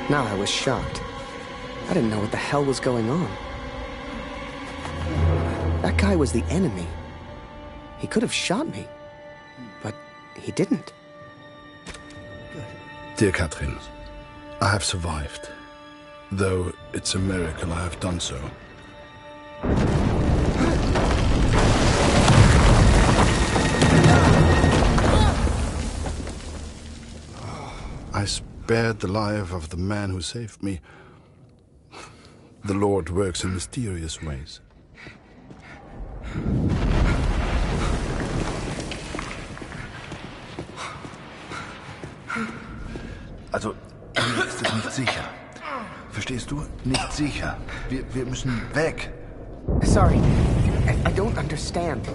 Now I was shocked. I didn't know what the hell was going on. That guy was the enemy. He could have shot me, but he didn't. Dear Catherine, I have survived. Though it's a miracle I have done so. I spared the life of the man who saved me. The Lord works in mysterious ways. Also, hier ist es nicht sicher. Verstehst du? Nicht sicher. Wir müssen weg. Sorry, I don't understand.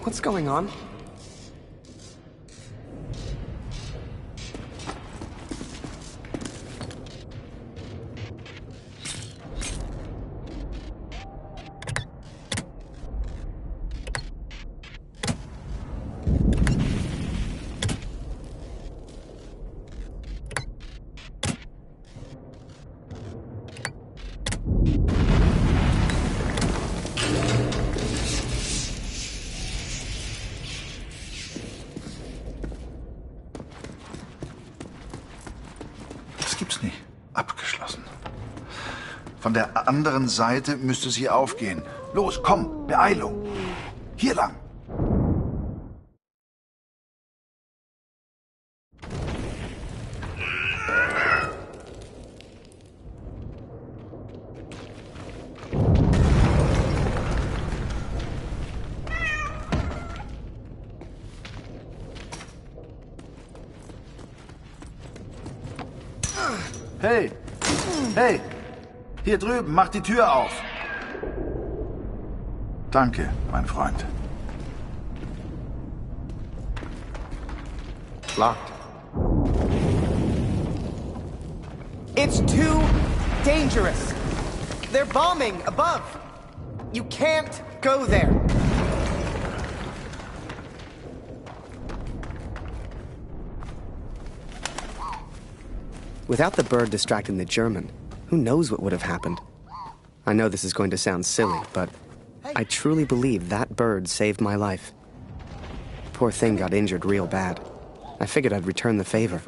What's going on? Gibt's nicht. Abgeschlossen. Von der anderen Seite müsste sie aufgehen. Los, komm, Beeilung. Hier lang. Hey! Hey! Hier drüben, mach die Tür auf! Danke, mein Freund. Locked. It's too dangerous. They're bombing above. You can't go there. Without the bird distracting the German, who knows what would have happened? I know this is going to sound silly, but I truly believe that bird saved my life. Poor thing got injured real bad. I figured I'd return the favor.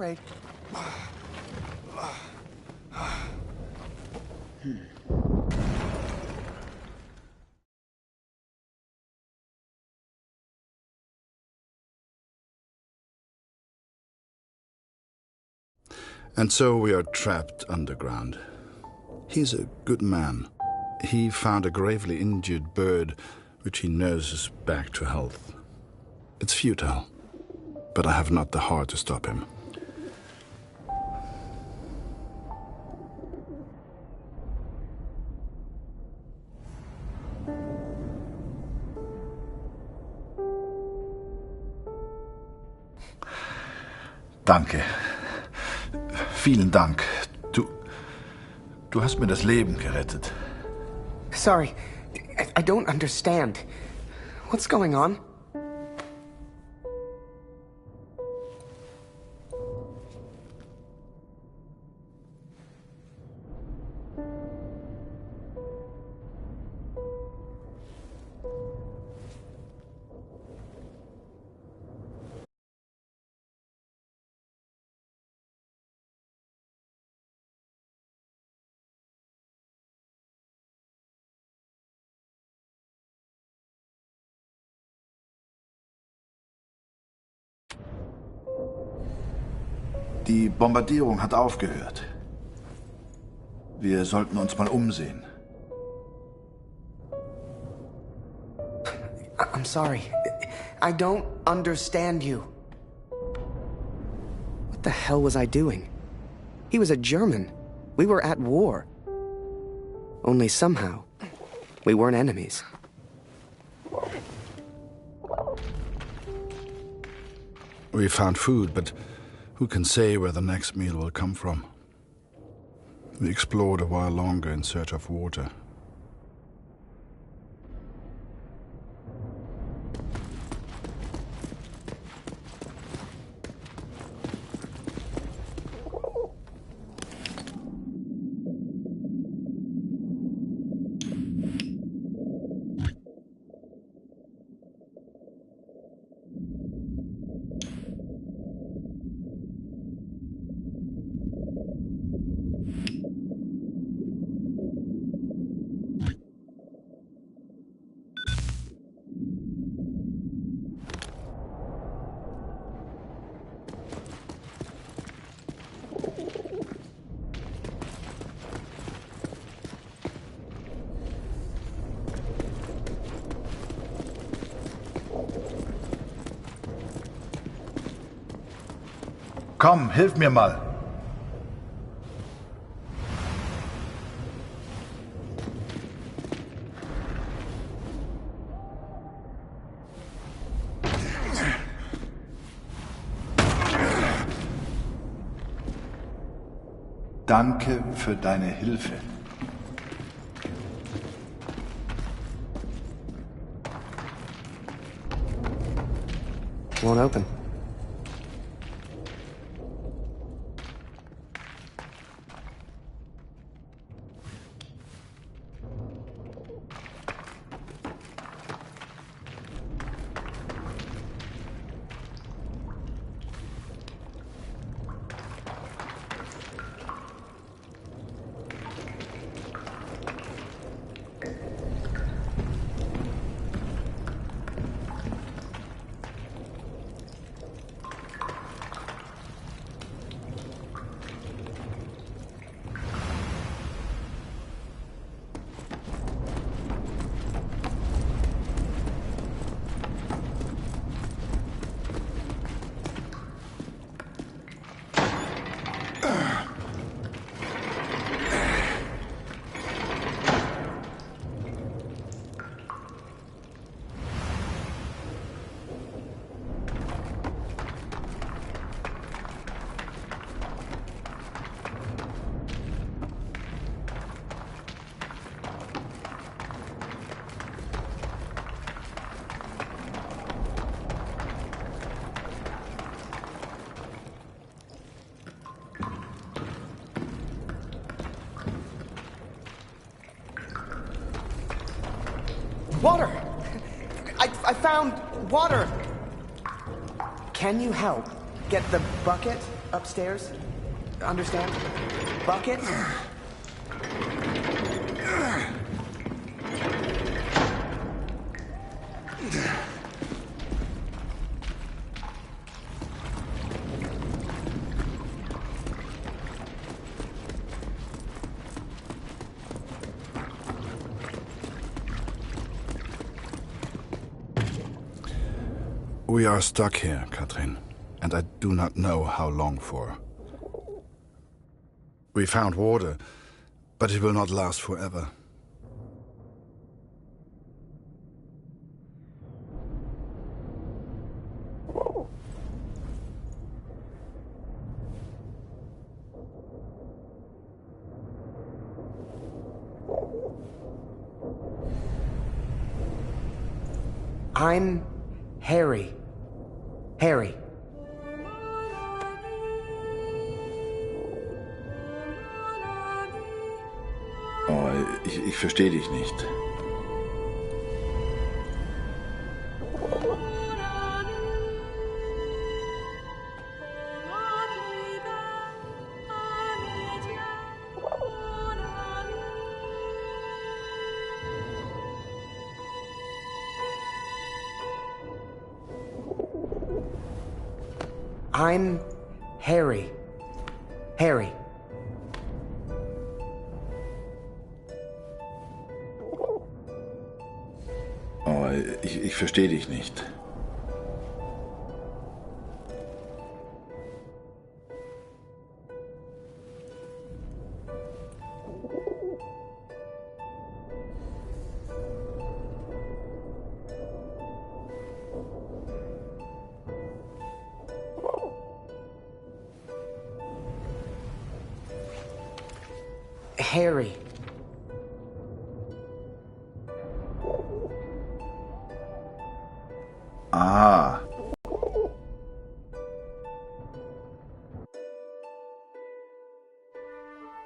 And so we are trapped underground. He's a good man. He found a gravely injured bird, which he nurses back to health. It's futile, but I have not the heart to stop him. Danke. Vielen Dank. Du hast mir das Leben gerettet. Sorry, I don't understand. What's going on? Die Bombardierung hat aufgehört. Wir sollten uns mal umsehen. I'm sorry. I don't understand you. What the hell was I doing? He was a German. We were at war. Only somehow, we weren't enemies. We found food, but who can say where the next meal will come from? We explored a while longer in search of water. Komm, hilf mir mal. Danke für deine Hilfe. Won't open. Water! I found water! Can you help get the bucket upstairs? Understand? Bucket? We are stuck here, Katrin, and I do not know how long for. We found water, but it will not last forever. I'm Harry. Harry. Oh, ich verstehe dich nicht. I'm Harry. Harry. Oh, ich verstehe dich nicht. hairy. Ah.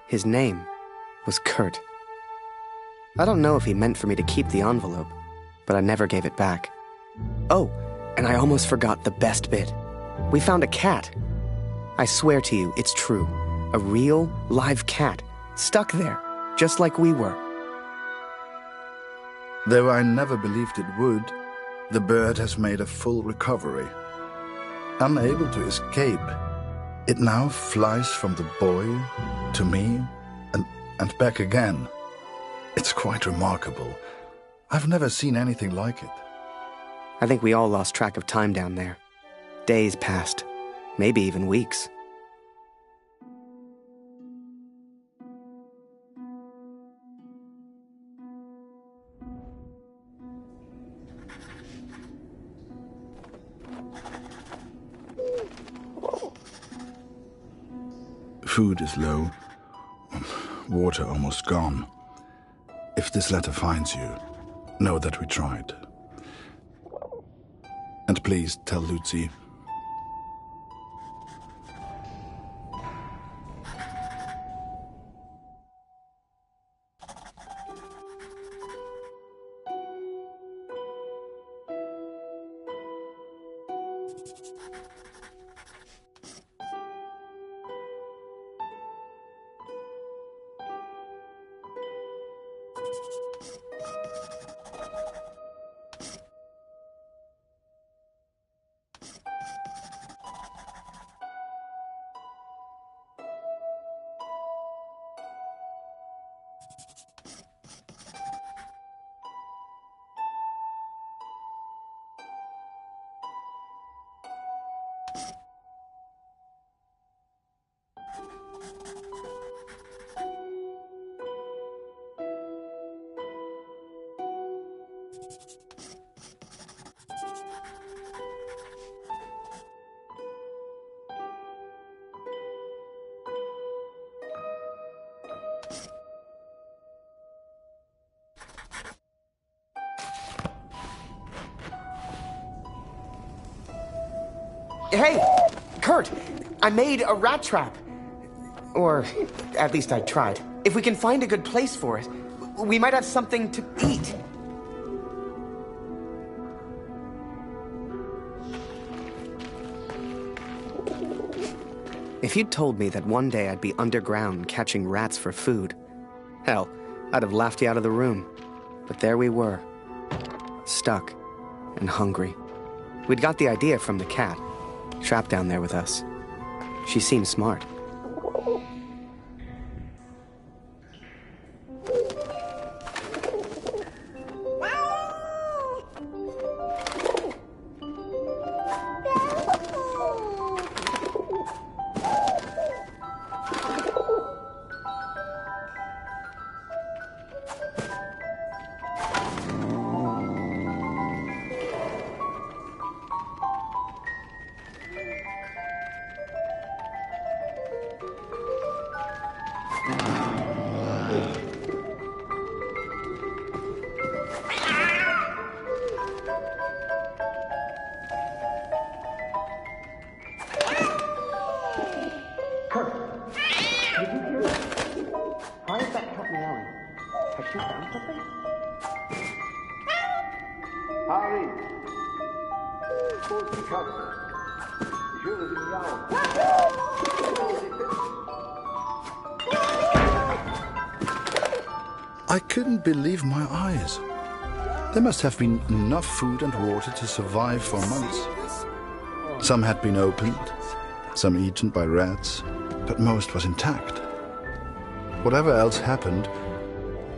His name was Kurt. I don't know if he meant for me to keep the envelope, but I never gave it back. Oh, and I almost forgot the best bit. We found a cat. I swear to you, it's true. A real, live cat, stuck there, just like we were. Though I never believed it would, the bird has made a full recovery. Unable to escape, it now flies from the boy to me and back again. It's quite remarkable. I've never seen anything like it. I think we all lost track of time down there. Days passed, maybe even weeks. Food is low, water almost gone. If this letter finds you, know that we tried. And please tell Lucy. Hey, Kurt, I made a rat trap. Or, at least I tried. If we can find a good place for it, we might have something to eat. If you'd told me that one day I'd be underground catching rats for food, hell, I'd have laughed you out of the room. But there we were, stuck and hungry. We'd got the idea from the cat, trapped down there with us. She seemed smart. Why is that cat meowing? Has she found something? Harry! Wo ist die Katze? Ich höre sie miauen. I couldn't believe my eyes. There must have been enough food and water to survive for months. Some had been opened, some eaten by rats, but most was intact. Whatever else happened,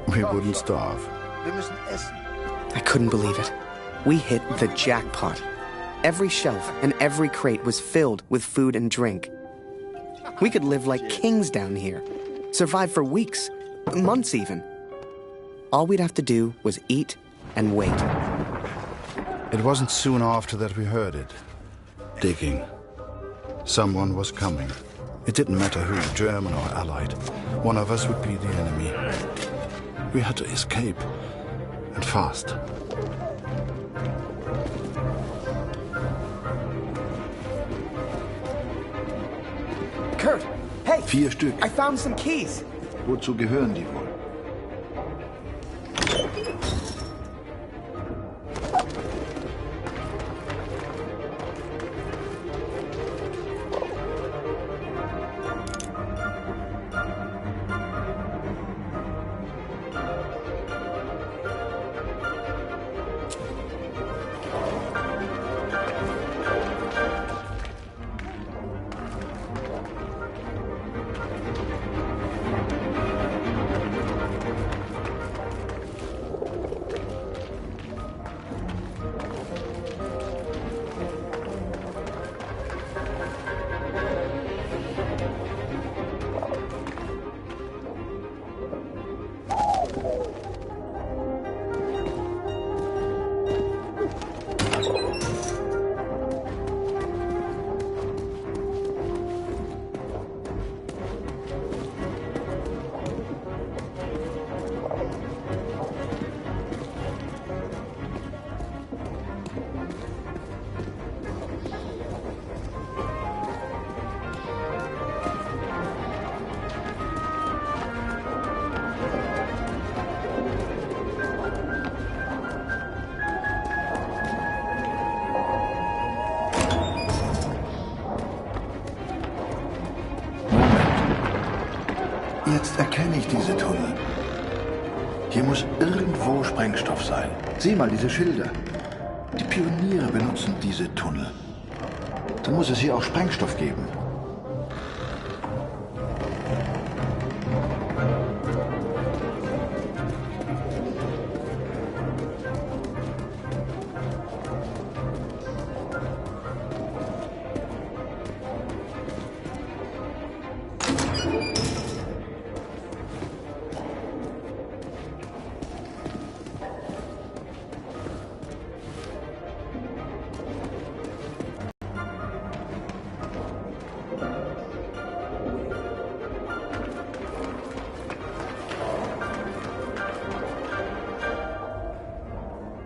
we wouldn't starve. Wir müssen essen. I couldn't believe it. We hit the jackpot. Every shelf and every crate was filled with food and drink. We could live like kings down here, survive for weeks, months even. All we'd have to do was eat and wait. It wasn't soon after that we heard it. Digging. Someone was coming. It didn't matter who, German or Allied. One of us would be the enemy. We had to escape, and fast. Kurt, hey! 4 Stück. I found some keys. Wozu gehören die wohl? Jetzt erkenne ich diese Tunnel. Hier muss irgendwo Sprengstoff sein. Sieh mal diese Schilder. Die Pioniere benutzen diese Tunnel. Dann muss es hier auch Sprengstoff geben.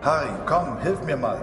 Harry, komm, hilf mir mal.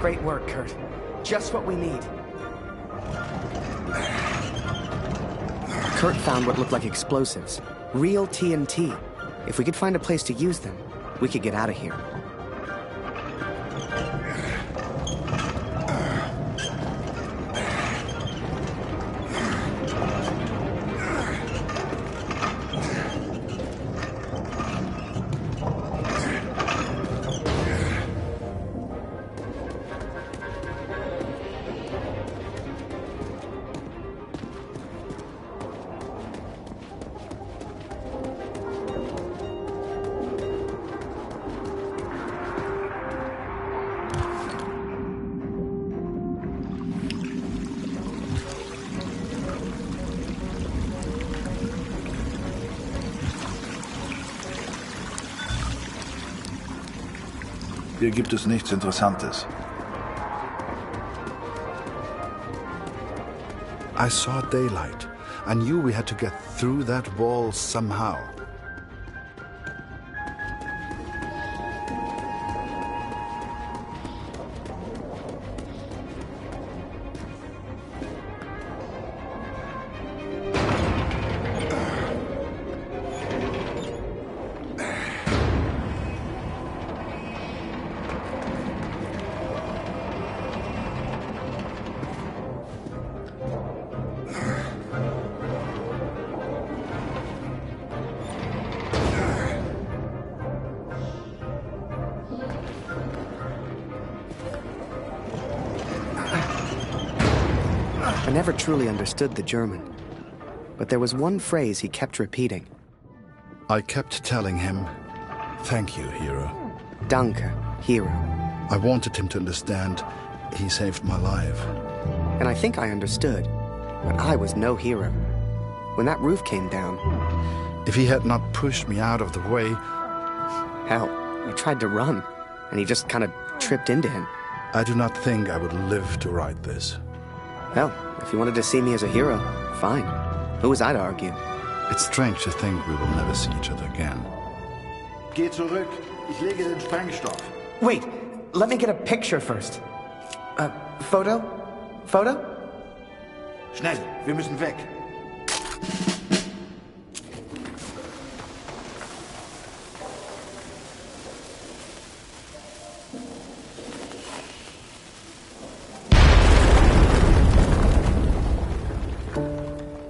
Great work, Kurt. Just what we need. Kurt found what looked like explosives. Real TNT. If we could find a place to use them, we could get out of here. Hier gibt es nichts Interessantes. I saw daylight. I knew we had to get through that wall somehow. I never truly understood the German, but there was one phrase he kept repeating. I kept telling him, "Thank you, hero." Danke, hero. I wanted him to understand he saved my life. And I think I understood, but I was no hero. When that roof came down, If he had not pushed me out of the way, hell, I tried to run, and he just kind of tripped into him. I do not think I would live to write this. Hell, if you wanted to see me as a hero, fine. Who was I to argue? It's strange to think we will never see each other again. Geh zurück. Ich lege den Sprengstoff. Wait, let me get a picture first. Photo? Photo? Schnell, wir müssen weg.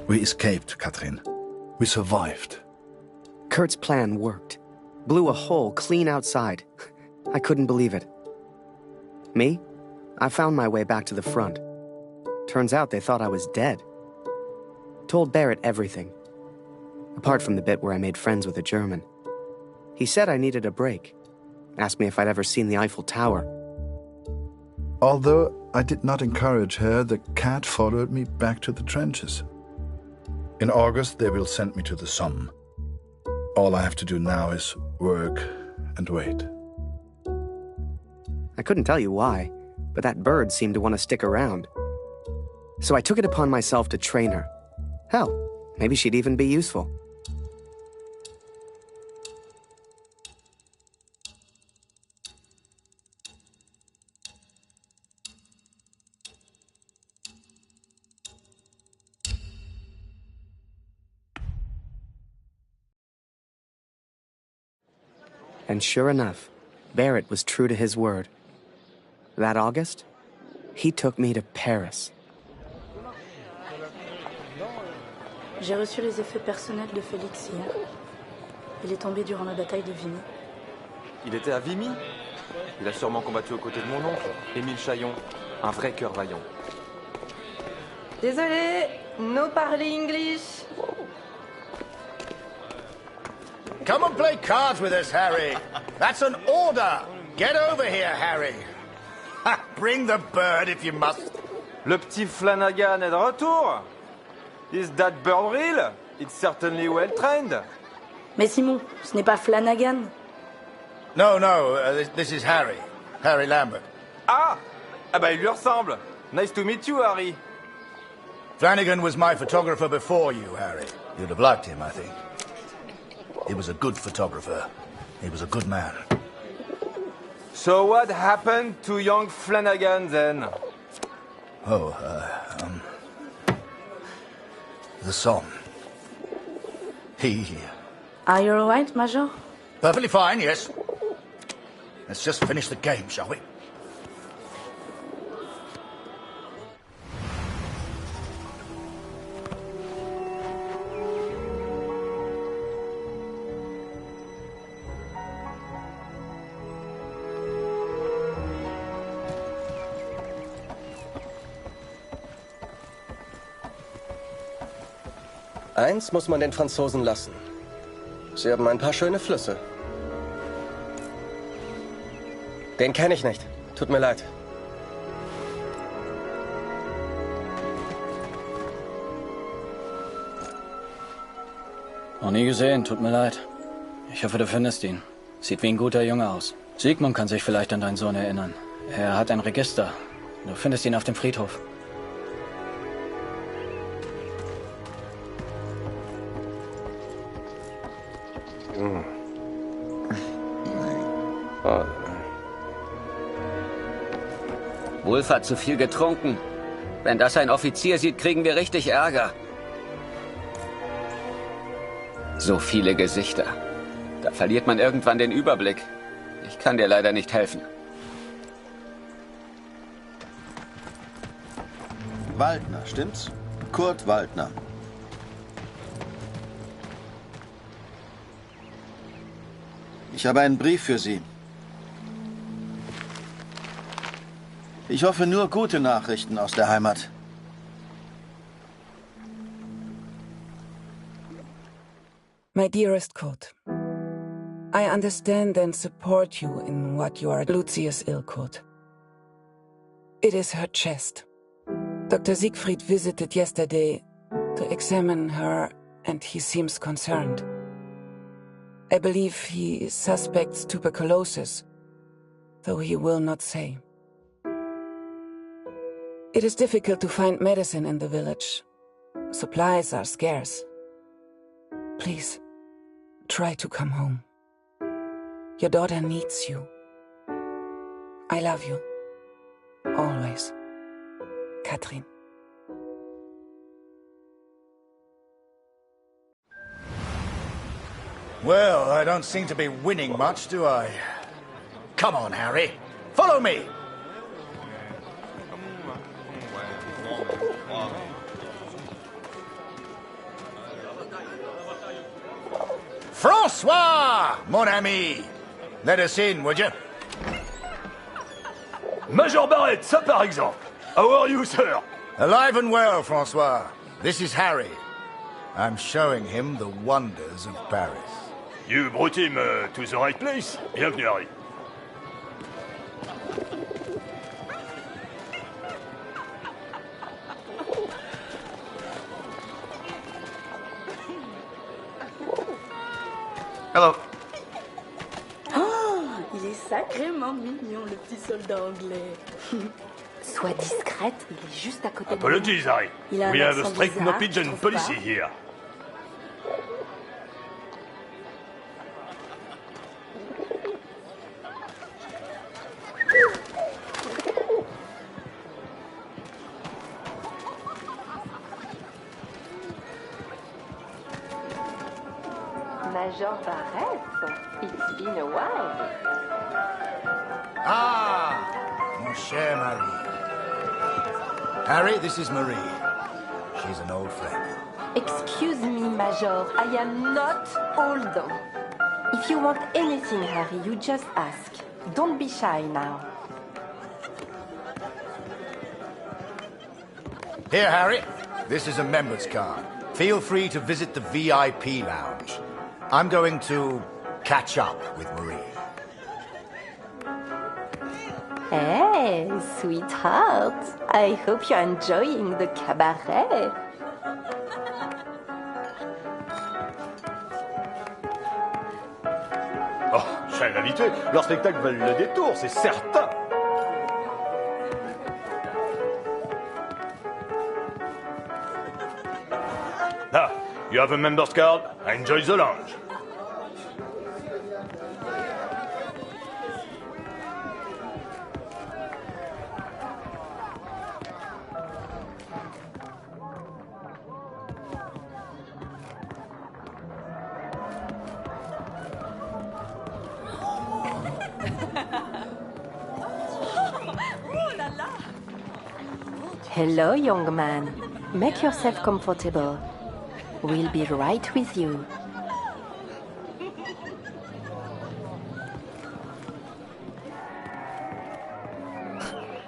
We escaped, Katrin. We survived. Kurt's plan worked. Blew a hole clean outside. I couldn't believe it. Me? I found my way back to the front. Turns out they thought I was dead. Told Barrett everything. Apart from the bit where I made friends with a German. He said I needed a break. Asked me if I'd ever seen the Eiffel Tower. Although I did not encourage her, the cat followed me back to the trenches. In August, they will send me to the Somme. All I have to do now is work and wait. I couldn't tell you why, but that bird seemed to want to stick around. So I took it upon myself to train her. Hell, maybe she'd even be useful. And sure enough, Barrett was true to his word. That August, he took me to Paris. J'ai reçu les effets personnels de Félix hier. Il est tombé durant la bataille de Vimy. Il était à Vimy? Il a sûrement combattu aux côtés de mon oncle, Émile Chaillon, un vrai cœur vaillant. Désolé, no parler English. Come and play cards with us, Harry. That's an order. Get over here, Harry. Ha, bring the bird if you must. Le petit Flanagan est de retour. Is that bird real? It's certainly well trained. Mais Simon, ce n'est pas Flanagan. No, this is Harry. Harry Lambert. Ah bah il lui ressemble. Nice to meet you, Harry. Flanagan was my photographer before you, Harry. You'd have liked him, I think. He was a good photographer. He was a good man. So what happened to young Flanagan then? The Somme. He... Are you alright, Major? Perfectly fine, yes. Let's just finish the game, shall we? Eins muss man den Franzosen lassen. Sie haben ein paar schöne Flüsse. Den kenne ich nicht. Tut mir leid. Noch nie gesehen, tut mir leid. Ich hoffe, du findest ihn. Sieht wie ein guter Junge aus. Sigmund kann sich vielleicht an deinen Sohn erinnern. Er hat ein Register. Du findest ihn auf dem Friedhof. Wolf hat zu viel getrunken. Wenn das ein Offizier sieht, kriegen wir richtig Ärger. So viele Gesichter. Da verliert man irgendwann den Überblick. Ich kann dir leider nicht helfen. Waldner, stimmt's? Kurt Waldner. Ich habe einen Brief für Sie. Ich hoffe nur gute Nachrichten aus der Heimat. My dearest Kurt, I understand and support you in what you are. Lucius ill, Kurt. It is her chest. Dr. Siegfried visited yesterday to examine her, and he seems concerned. I believe he suspects tuberculosis, though he will not say. It is difficult to find medicine in the village. Supplies are scarce. Please, try to come home. Your daughter needs you. I love you. Always. Katrin. Well, I don't seem to be winning much, do I? Come on, Harry. Follow me. François, mon ami. Let us in, would you? Major Barrett, ça par exemple. How are you, sir? Alive and well, François. This is Harry. I'm showing him the wonders of Paris. You brought him to the right place. Bienvenue, Harry. Hello. Oh, il est sacrément mignon, le petit soldat anglais. Sois discrète, il est juste à côté de nous. Apologies, Harry. Il a un We have a accent strict no bizarre, pigeon tu trouves policy pas? here. Major Barrett, it's been a while. Ah, mon cher Marie. Harry, this is Marie. She's an old friend. Excuse me, Major, I am not old. If you want anything, Harry, you just ask. Don't be shy now. Here, Harry. This is a member's card. Feel free to visit the VIP lounge. I'm going to catch up with Marie. Hey, sweetheart. I hope you're enjoying the cabaret. Oh, je suis un habitué. Leurs spectacles valent le détour, c'est certain. Ah, you have a member's card. Enjoy the lounge. Hello, young man. Make yourself comfortable. We'll be right with you.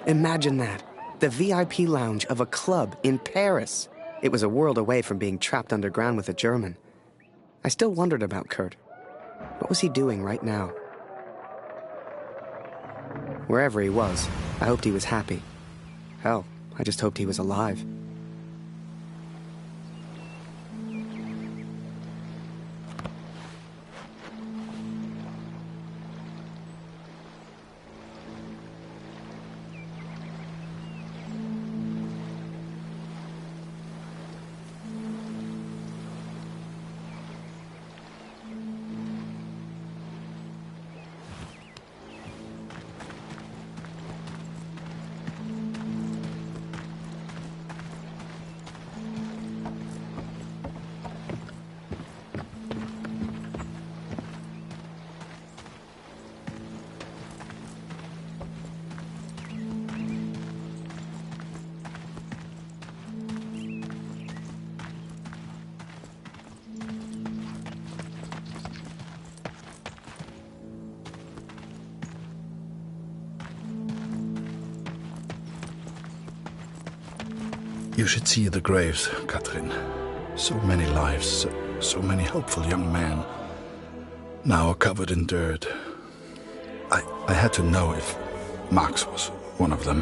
Imagine that. The VIP lounge of a club in Paris. It was a world away from being trapped underground with a German. I still wondered about Kurt. What was he doing right now? Wherever he was, I hoped he was happy. Hell, I just hoped he was alive. You should see the graves, Katrin. So many lives, so many hopeful young men, now covered in dirt. I had to know if Max was one of them.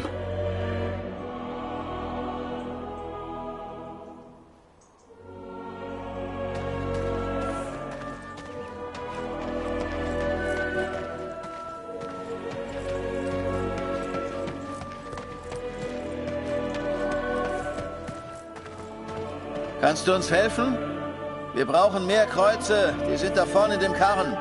Kannst du uns helfen? Wir brauchen mehr Kreuze. Die sind da vorne in dem Karren.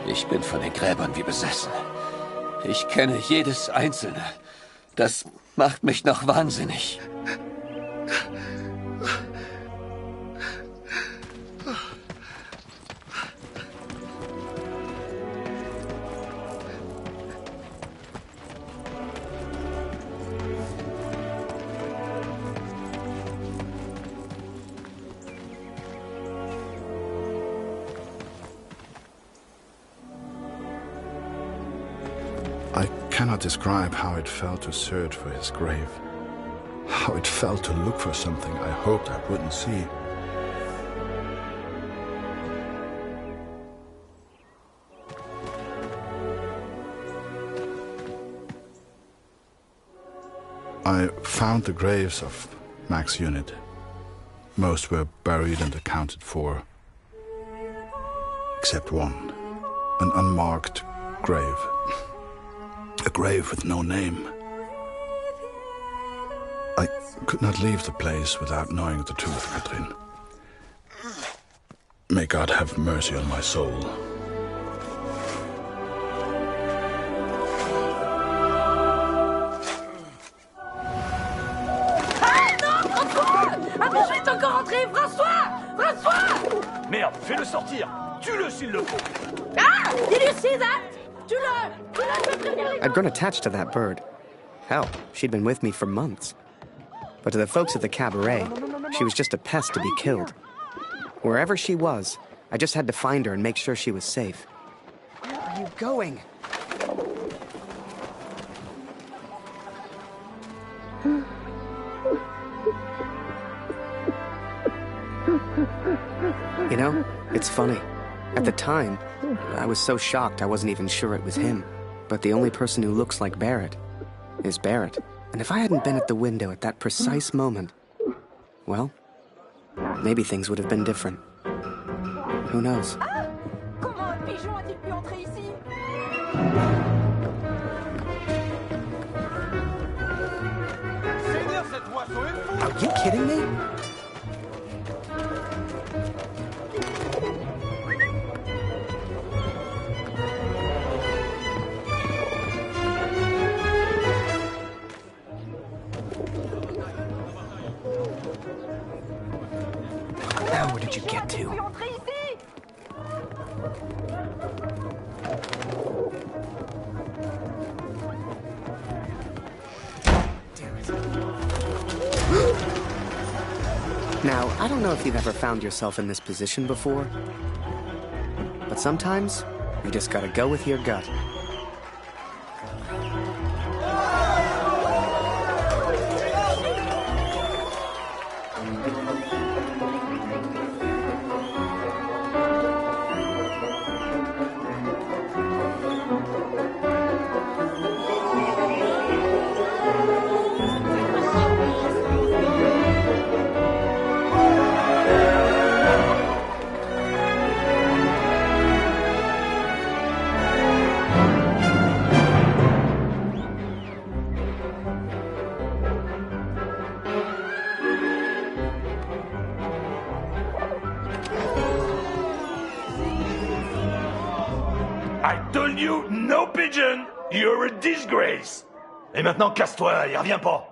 Ich bin von den Gräbern wie besessen. Ich kenne jedes einzelne. Das macht mich noch wahnsinnig. I cannot describe how it felt to search for his grave. How it felt to look for something I hoped I wouldn't see. I found the graves of Mac's unit. Most were buried and accounted for. Except one. An unmarked grave. A grave with no name. I could not leave the place without knowing the truth, Katrin. May God have mercy on my soul. Ah non, contrôle! Ah mais je vais encore entrer! François! François! Merde, fais-le sortir! Tue-le s'il le faut! Ah! Did you see that? I'd grown attached to that bird. Hell, she'd been with me for months. But to the folks at the cabaret, she was just a pest to be killed. Wherever she was, I just had to find her and make sure she was safe. Where are you going? You know, it's funny. At the time, I was so shocked I wasn't even sure it was him. But the only person who looks like Barrett is Barrett. And if I hadn't been at the window at that precise moment, well, maybe things would have been different. Who knows? Comment un pigeon a-t-il pu entrer ici? Are you kidding me? Now where did you get to? Now, I don't know if you've ever found yourself in this position before, but sometimes you just gotta go with your gut. I told you, no pigeon! You're a disgrace! Et maintenant, casse-toi et reviens pas!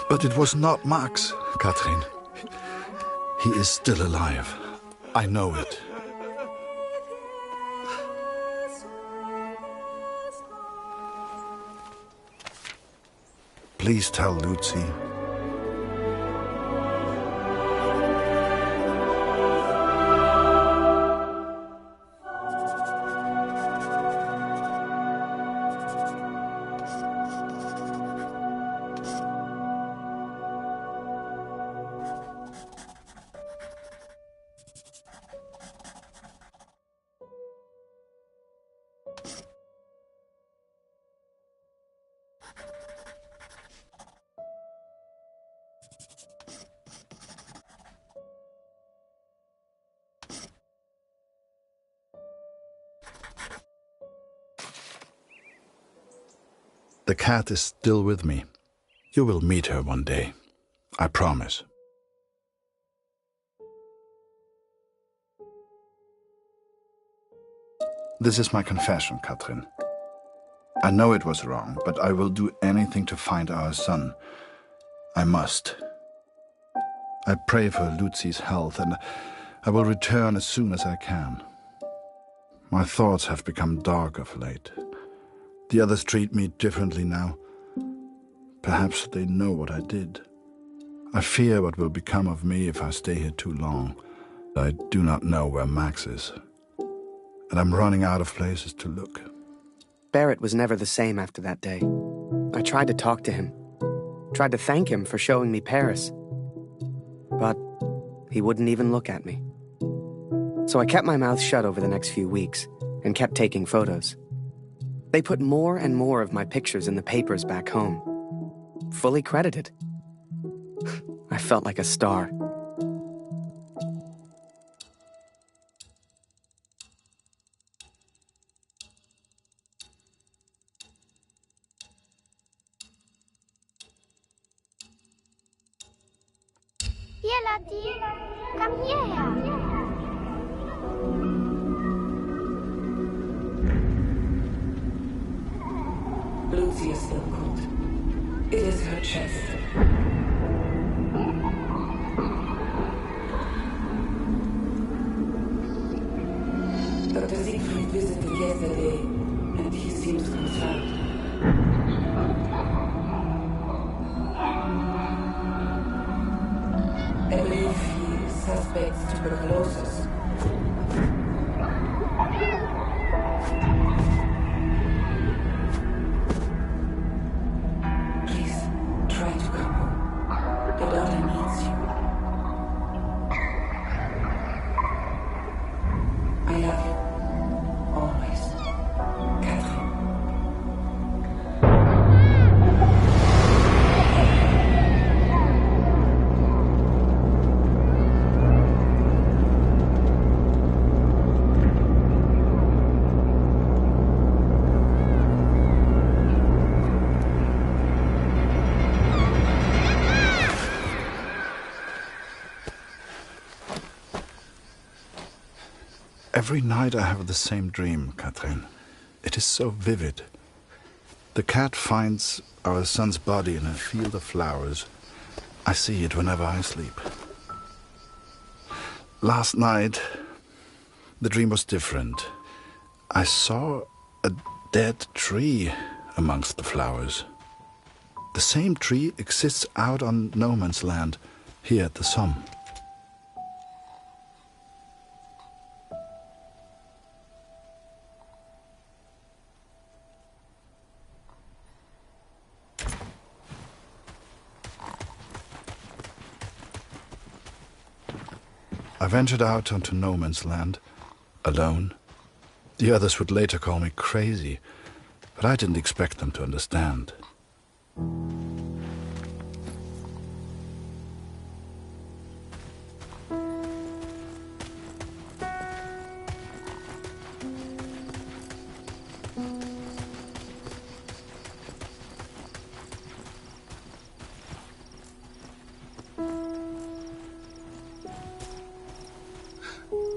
But it was not Max, Katrin. He is still alive. I know it. Please tell Lucy. The cat is still with me. You will meet her one day. I promise. This is my confession, Katrin. I know it was wrong, but I will do anything to find our son. I must. I pray for Lucy's health, and I will return as soon as I can. My thoughts have become dark of late. The others treat me differently now. Perhaps they know what I did. I fear what will become of me if I stay here too long. I do not know where Max is, and I'm running out of places to look. Barrett was never the same after that day. I tried to talk to him, tried to thank him for showing me Paris, but he wouldn't even look at me. So I kept my mouth shut over the next few weeks and kept taking photos. They put more and more of my pictures in the papers back home, fully credited. I felt like a star. Hier, Lottie, komm hierher. Lucy is still cold. It is her chest. Dr. Siegfried visited yesterday, and he seems concerned. I believe he suspects tuberculosis. Please, try to come home. Your daughter needs you. I love you. Always. Katrin. Every night I have the same dream, Katrin. It is so vivid. The cat finds our son's body in a field of flowers. I see it whenever I sleep. Last night, the dream was different. I saw a dead tree amongst the flowers. The same tree exists out on no man's land, here at the Somme. I ventured out onto no man's land, alone. The others would later call me crazy, but I didn't expect them to understand.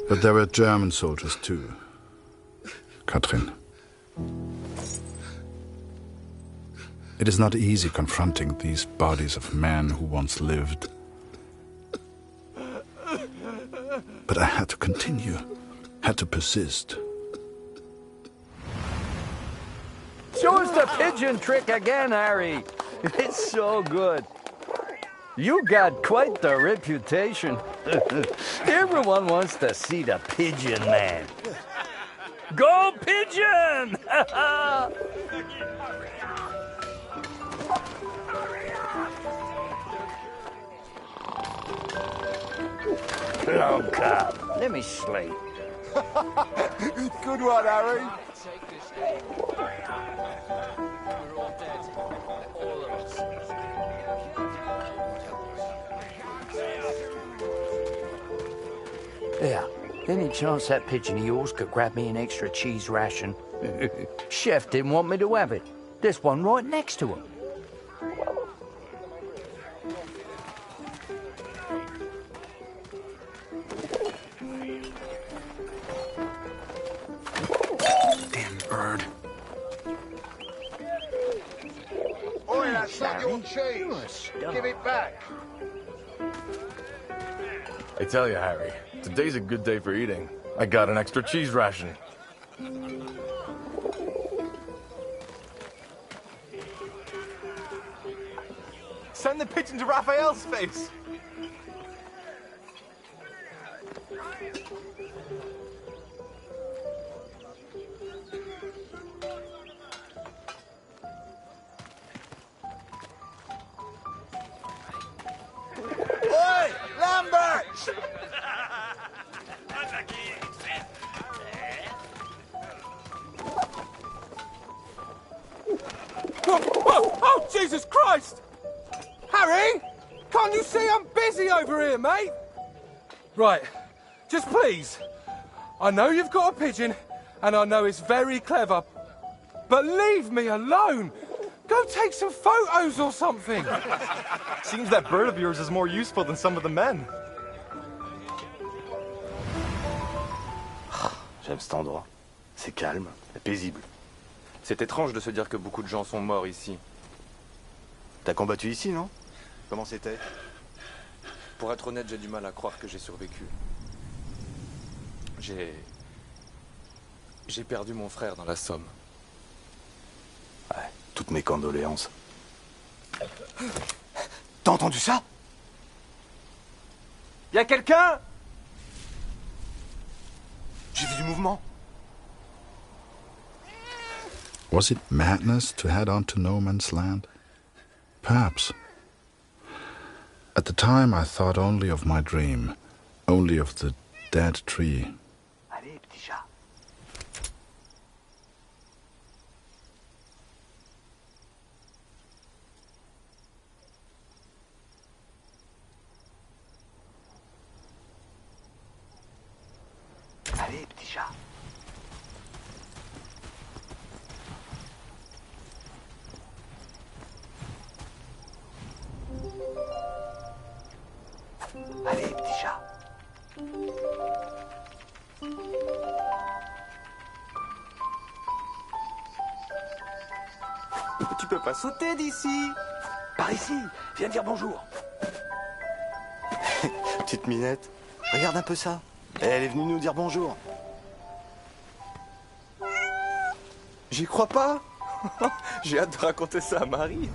But there were German soldiers too, Katrin. It is not easy confronting these bodies of men who once lived. But I had to continue, had to persist. Show us the pigeon trick again, Harry. It's so good. You got quite the reputation. Everyone wants to see the pigeon man. Go pigeon! Long cop. Let me sleep. Good one, Harry. Yeah, any chance that pigeon of yours could grab me an extra cheese ration? Chef didn't want me to have it. There's one right next to him. Damn bird. Oi, that's not your cheese. Give it back. I tell you, Harry, today's a good day for eating. I got an extra cheese ration. Send the pigeon to Raphael's face. Oi, Lambert! Oh, Jesus Christ! Harry! Can't you see I'm busy over here, mate? Right, just please. I know you've got a pigeon, and I know it's very clever, but leave me alone. Go take some photos or something. Seems that bird of yours is more useful than some of the men. J'aime cet endroit. C'est calme et paisible. C'est étrange de se dire que beaucoup de gens sont morts ici. T'as combattu ici, non? Comment c'était? Pour être honnête, j'ai du mal à croire que j'ai survécu. J'ai perdu mon frère dans la Somme. Ouais, toutes mes condoléances. T'as entendu ça? Y'a quelqu'un? J'ai vu du mouvement. Was it madness to head on to no man's land? Perhaps. At the time, I thought only of my dream, only of the dead tree. Allez, petit chat. Allez, petit chat. Allez, petit chat. Tu peux pas sauter d'ici. Par ici, viens dire bonjour. Petite minette, regarde un peu ça. Elle est venue nous dire bonjour. J'y crois pas. J'ai hâte de raconter ça à Marie.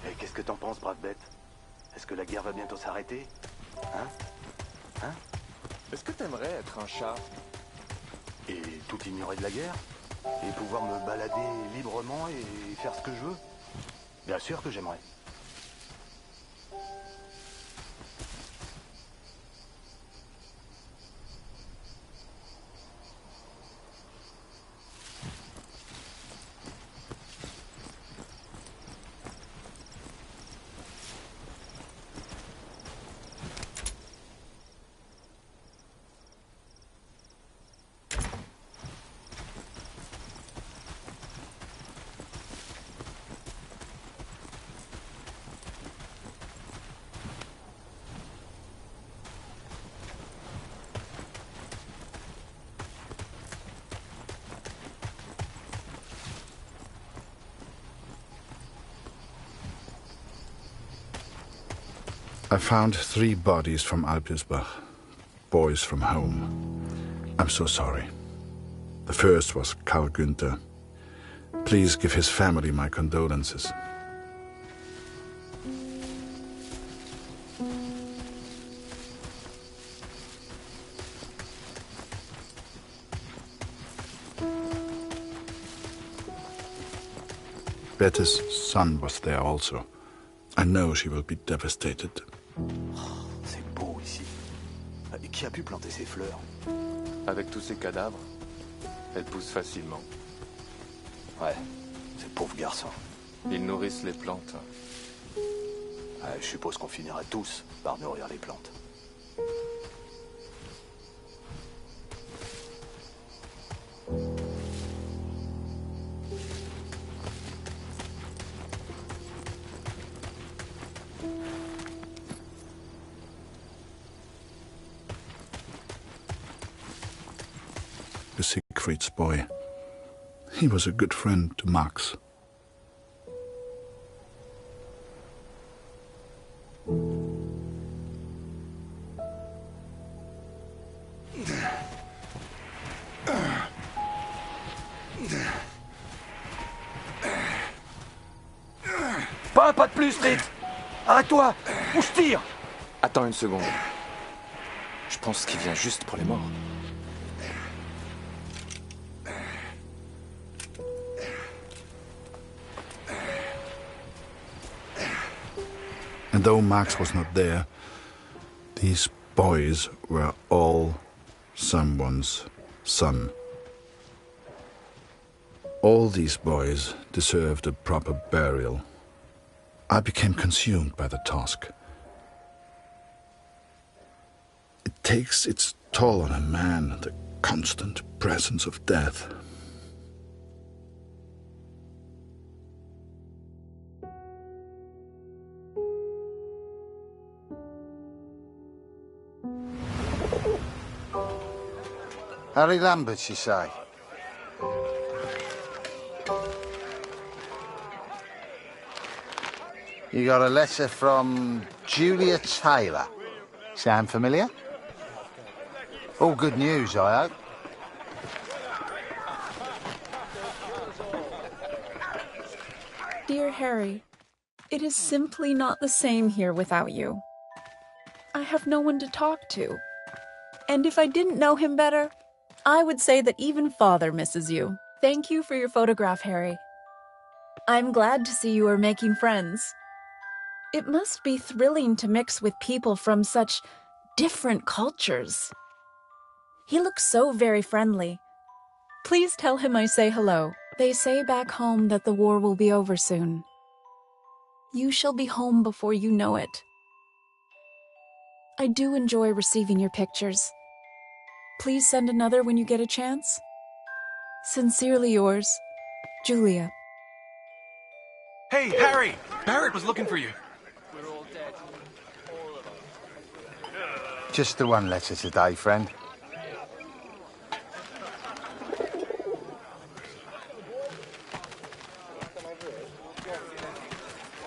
Et qu'est-ce que t'en penses, brave bête? Est-ce que la guerre va bientôt s'arrêter? Hein? Est-ce que t'aimerais être un chat? Et tout ignorer de la guerre? Et pouvoir me balader librement et faire ce que je veux? Bien sûr que j'aimerais. I found 3 bodies from Alpirsbach. Boys from home. I'm so sorry. The first was Karl Günther. Please give his family my condolences. Bette's son was there also. I know she will be devastated. C'est beau ici. Et qui a pu planter ces fleurs? Avec tous ces cadavres, elles poussent facilement. Ouais, ces pauvres garçons. Ils nourrissent les plantes. Ouais, je suppose qu'on finira tous par nourrir les plantes. Siegfried's boy. He was a good friend to Max. Pas un pas de plus, Rit! Arrête-toi! Ou je tire! Attends une seconde. Je pense qu'il vient juste pour les morts. And though Max was not there, these boys were all someone's son. All these boys deserved a proper burial. I became consumed by the task. It takes its toll on a man, the constant presence of death. Harry Lambert, you say? You got a letter from Julia Taylor. Sound familiar? All good news, I hope. Dear Harry, it is simply not the same here without you. I have no one to talk to. And if I didn't know him better, I would say that even Father misses you. Thank you for your photograph, Harry. I'm glad to see you are making friends. It must be thrilling to mix with people from such different cultures. He looks so very friendly. Please tell him I say hello. They say back home that the war will be over soon. You shall be home before you know it. I do enjoy receiving your pictures. Please send another when you get a chance. Sincerely yours, Julia. Hey, Harry! Barrett was looking for you. Just the one letter today, friend.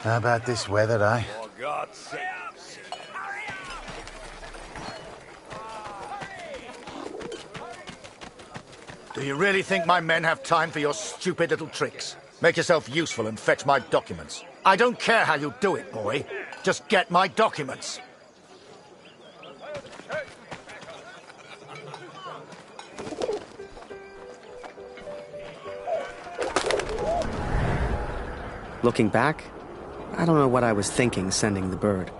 How about this weather, eh? For God's sake. Do you really think my men have time for your stupid little tricks? Make yourself useful and fetch my documents. I don't care how you do it, boy. Just get my documents. Looking back, I don't know what I was thinking sending the bird.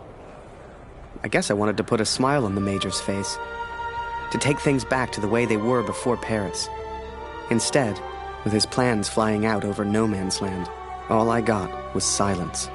I guess I wanted to put a smile on the Major's face, to take things back to the way they were before Paris. Instead, with his plans flying out over no man's land, all I got was silence.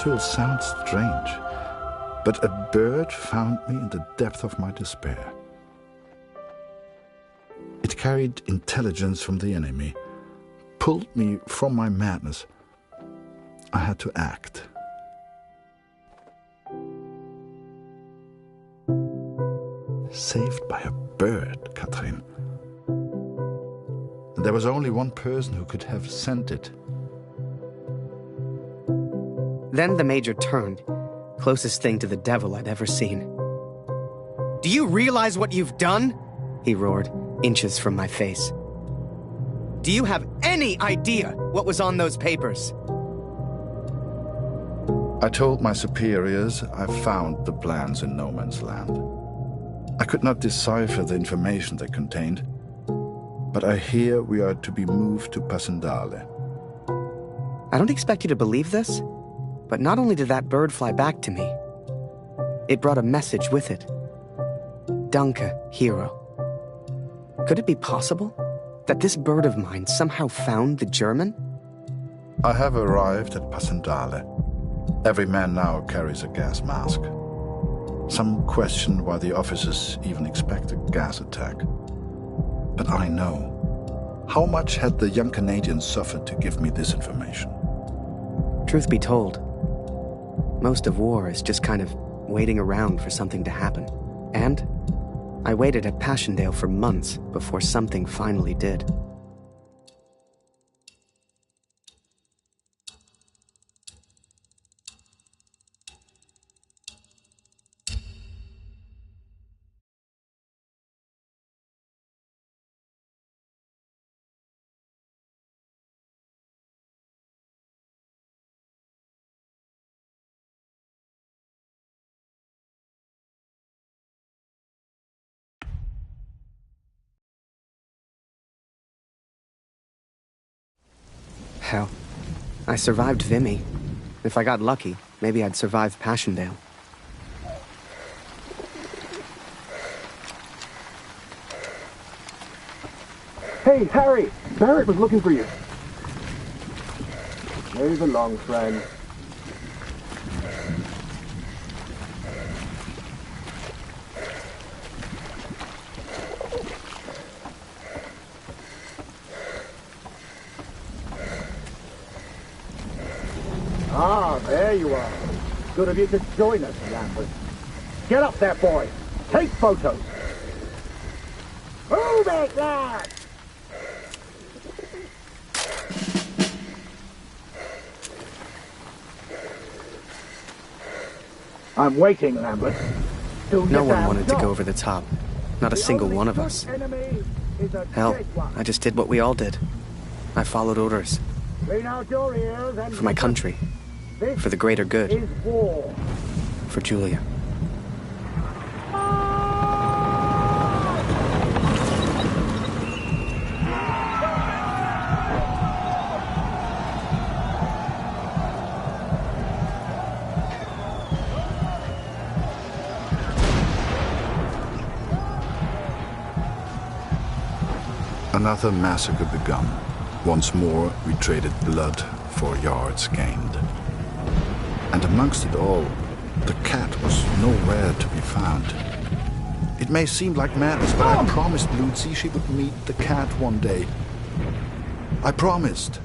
This will sound strange, but a bird found me in the depth of my despair. It carried intelligence from the enemy, pulled me from my madness. I had to act. Saved by a bird, Katrin. And there was only one person who could have sent it. Then the Major turned, closest thing to the devil I'd ever seen. "Do you realize what you've done?" he roared, inches from my face. "Do you have any idea what was on those papers?" I told my superiors I found the plans in no man's land. I could not decipher the information they contained, but I hear we are to be moved to Passendale. I don't expect you to believe this, but not only did that bird fly back to me, it brought a message with it. Danke, hero. Could it be possible that this bird of mine somehow found the German? I have arrived at Passendale. Every man now carries a gas mask. Some question why the officers even expect a gas attack. But I know. How much had the young Canadian suffered to give me this information? Truth be told, most of war is just kind of waiting around for something to happen. And I waited at Passchendaele for months before something finally did. Hell, I survived Vimy. If I got lucky, maybe I'd survive Passchendaele. Hey, Harry! Barrett was looking for you. Move along, friend. Ah, there you are. Good of you to join us, Lambert. Get up there, boy. Take photos. Move it, lad! I'm waiting, Lambert. No one wanted to go over the top. Not a single one of us. Hell, I just did what we all did. I followed orders. For my country. For the greater good. For Julia. Another massacre begun. Once more, we traded blood for yards gained. And amongst it all, the cat was nowhere to be found. It may seem like madness, but I promised Lucy she would meet the cat one day. I promised.